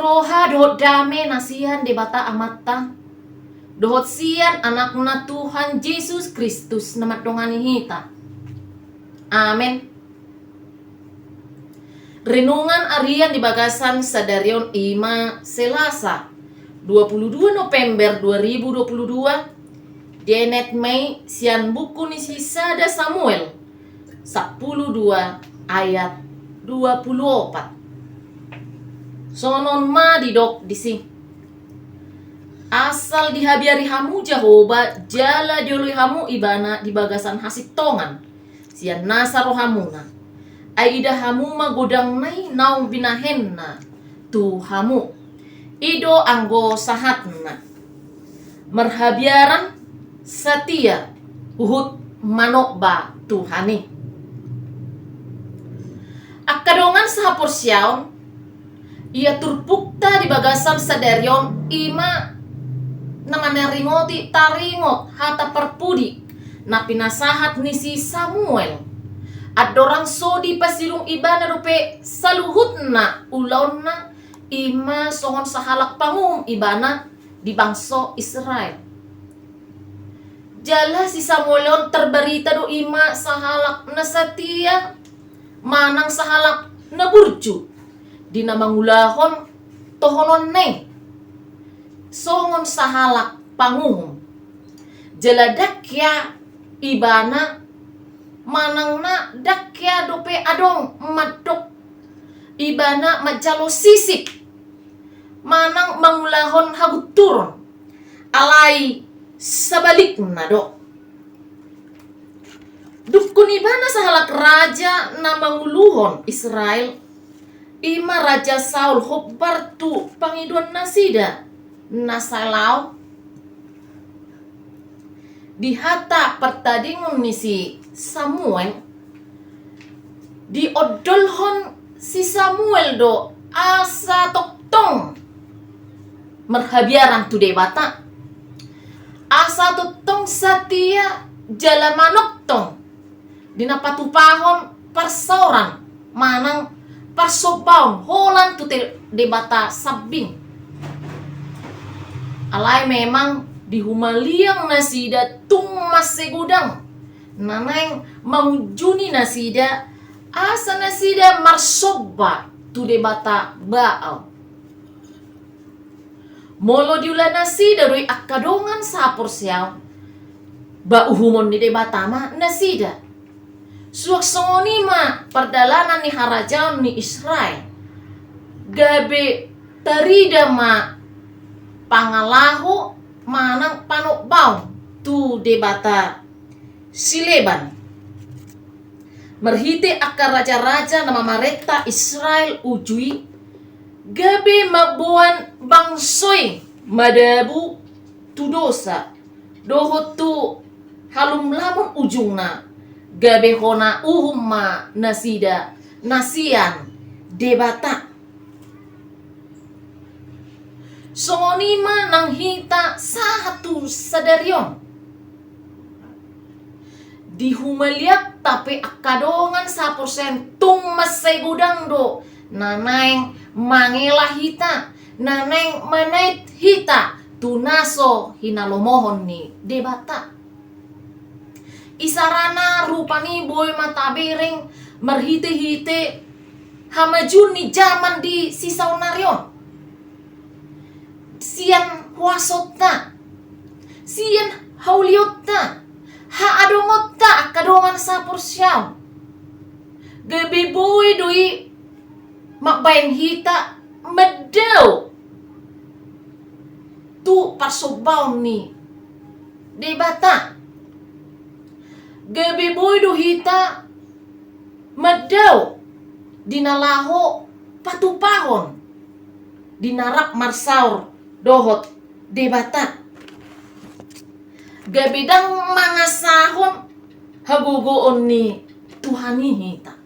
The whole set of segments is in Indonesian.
roha dohot dame nasihan de bata amata. Dohot sian anak na Tuhan Yesus Kristus na matongani hita. Amen. Renungan harian di Bagasan Sadarion Ima Selasa 22 November 2022. Denet Mei sian buku ni Sada Samuel 12 ayat 24. Sonon ma didok disi. Asal dihabiari hamu Jehovah jala diului hamu ibana di Bagasan Hasitongan. Sian nasa rohamuna. Aida hamu magodang nai naung binahenna tu hamu. Ido anggo sahatna. Merhabiaran setia uhut manokba Tuhani. Akadongan sahapor siaon ia turpukta di Bagasan Sadarion ima namanya ringoti taringot hata perpudi na pinasahat ni si Samuel. Adorang sodi pasilung ibana rupe saluhutna ulaonna ima songon sahalak pangum ibana di bangso Israel. Jala si Samuelon terberita do ima sahalak na setia manang sahalak na burju di namangulahon tohonon ne songon sahalak pangum. Jala dakya ibana manang na dakya dope adong madok ibana majalo sisik manang mangulahon hagutur alai sabalik na do. Dukun ibana sahalak raja na manguluhon Israel ima Raja Saul hobbar tu pangiduan nasida nasalau dihata pertadingun ni si Samuel di odolhon si Samuel do asa toktong merhabiaran tu debata asa toktong satia jala manoktong dinapatupahon parsoran manang parsobaon holan tu debata sabing alai memang di humaliang nasida tumas segudang naneng mangujuni nasida asa nasida marsoba tu debata baal molo diula nasida rui akadongan sapor siaw ba uhumon ni debata ma nasida suak songoni ma perdalanan ni harajaon ni Israel gabe tarida ma pangalahu manang panokbaw tu debata sileban merhite akar raja-raja nama mareta Israel ujui gabe mabuan bangsoy madabu tu dosa dohot tu halum lamun ujungna gabe hona uhumma nasida nasian debata songonima nang hita sahatu sadarion di humaliak tapi akadongan 1% tung masay gudang do naneng mangelah hita naneng manait hita tunaso hinalomohon ni debata isarana rupani boy matabiring merhite-hite hamajun ni zaman di sisaunarion sian wasotna sian hauliotna haadongotta akadongan sapor siyaw gabi boy doi makbayan hita medaw tu parsobaw ni debata gabi boy do hita medaw dinalaho patupahon dinarap marsaur dohot debata gabidang mangasahon hagugoon ni Tuhani hita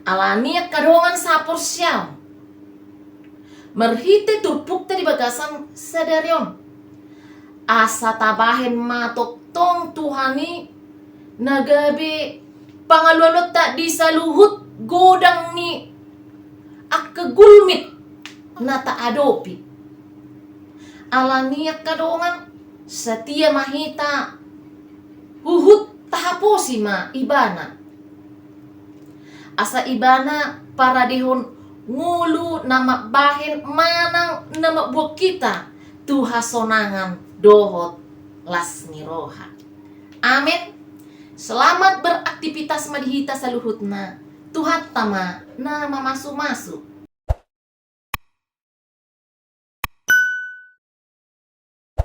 alani kadongan sapor siyaw merhite turpukta di Bagasan Sadarion asa tabahen matoktong Tuhani nagabi pangalulot ta di saluhut godang ni kegulmit nata adopi. Alaniak kadongan setia mahita huhut tahaposi ma ibana. Asa ibana para dihon ngulu nama bahen manang nama buat kita tuha sonangan dohot lasni roha. Amin. Selamat beraktivitas madihita saluhutna. Tuhan tama nama masu-masu.